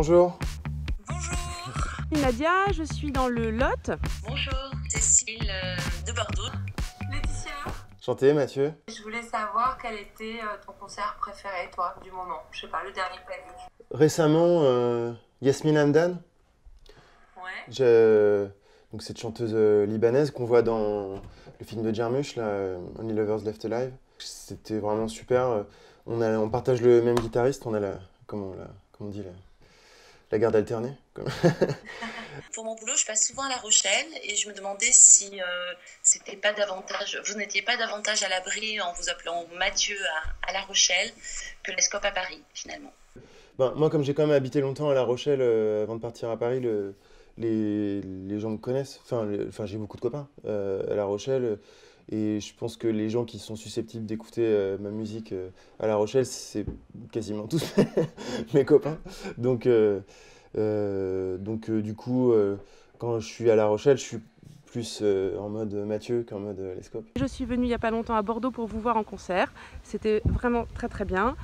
Bonjour. Bonjour. Nadia, je suis dans le Lot. Bonjour, Cécile de Bordeaux. Laetitia, Enchanté, Mathieu. je voulais savoir quel était ton concert préféré, toi, du moment. Je sais pas, le dernier que t'as vu. Récemment, Yasmine Hamdan, Ouais. donc cette chanteuse libanaise qu'on voit dans le film de Jarmusch, là, Only Lovers Left Alive. C'était vraiment super. On partage le même guitariste, on a comment on dit, la garde alternée. Pour mon boulot, je passe souvent à La Rochelle et je me demandais si c'était pas davantage, vous n'étiez pas davantage à l'abri en vous appelant Mathieu à La Rochelle que l'Escope à Paris, finalement. Ben, moi, comme j'ai quand même habité longtemps à La Rochelle avant de partir à Paris, les gens me connaissent. Enfin, j'ai beaucoup de copains à La Rochelle. Et je pense que les gens qui sont susceptibles d'écouter ma musique à La Rochelle, c'est quasiment tous mes copains. Du coup, quand je suis à La Rochelle, je suis plus en mode Mathieu qu'en mode Lescope. Je suis venue il n'y a pas longtemps à Bordeaux pour vous voir en concert. C'était vraiment très bien.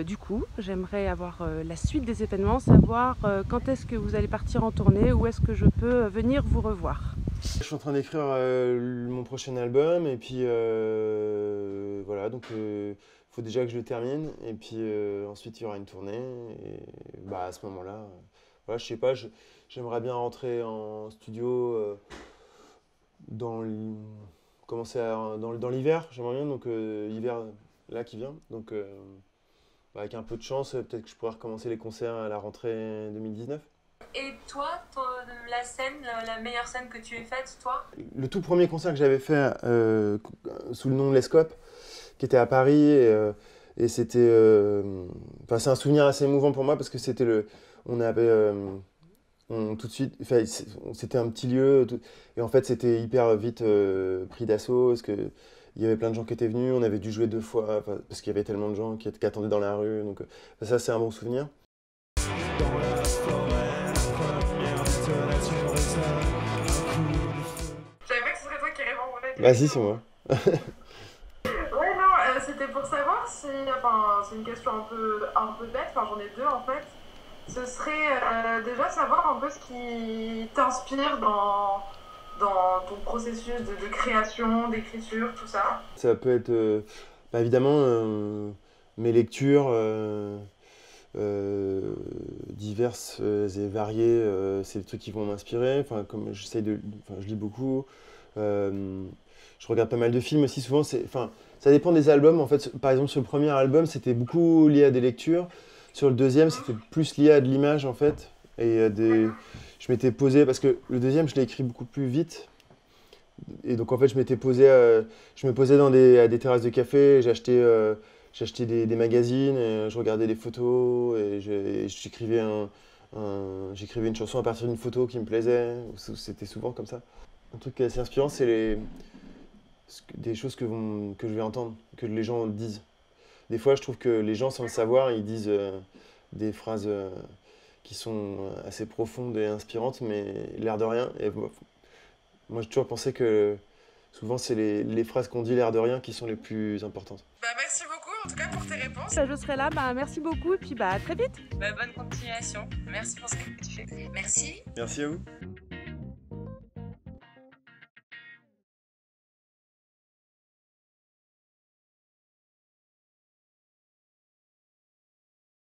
Du coup, j'aimerais avoir la suite des événements, savoir quand est-ce que vous allez partir en tournée, où est-ce que je peux venir vous revoir. Je suis en train d'écrire mon prochain album et puis voilà, donc faut déjà que je le termine et puis ensuite il y aura une tournée et bah, à ce moment-là, voilà, je sais pas, j'aimerais bien rentrer en studio commencer dans l'hiver, j'aimerais bien, donc l'hiver là qui vient, donc bah, avec un peu de chance, peut-être que je pourrais recommencer les concerts à la rentrée 2019. Et toi, la scène, la meilleure scène que tu aies faite, toi? Le tout premier concert que j'avais fait sous le nom de Lescope, qui était à Paris, et c'était, enfin, c'est un souvenir assez émouvant pour moi parce que c'était on avait tout de suite, enfin, c'était un petit lieu, et en fait c'était hyper vite pris d'assaut parce que il y avait plein de gens qui étaient venus, on avait dû jouer 2 fois parce qu'il y avait tellement de gens qui attendaient dans la rue, donc ça c'est un bon souvenir. Je savais pas que ce serait toi qui répondrais. Vas-y, c'est moi. Ouais, non, c'était pour savoir si, enfin, c'est une question un peu bête, enfin j'en ai deux en fait. Ce serait déjà savoir un peu ce qui t'inspire dans ton processus de création, d'écriture, tout ça. Ça peut être bah, évidemment mes lectures diverses et variées, c'est des trucs qui vont m'inspirer. Enfin, comme je lis beaucoup, je regarde pas mal de films aussi. Souvent, enfin, ça dépend des albums. En fait, par exemple, sur le premier album, c'était beaucoup lié à des lectures. Sur le deuxième, c'était plus lié à de l'image en fait. Et je m'étais posé parce que le deuxième, je l'ai écrit beaucoup plus vite. Et donc en fait, je me posais à des terrasses de café, j'achetais des magazines, et je regardais des photos et j'écrivais j'écrivais une chanson à partir d'une photo qui me plaisait. C'était souvent comme ça. Un truc qui est assez inspirant, c'est des choses que je vais entendre, que les gens disent. Des fois, je trouve que les gens, sans le savoir, ils disent des phrases qui sont assez profondes et inspirantes, mais l'air de rien. Et moi, j'ai toujours pensé que souvent, c'est les phrases qu'on dit l'air de rien qui sont les plus importantes. Bah merci beaucoup en tout cas pour tes réponses. Je serai là, merci beaucoup et puis à très vite. Bonne continuation. Merci pour ce que tu fais. Merci. Merci à vous.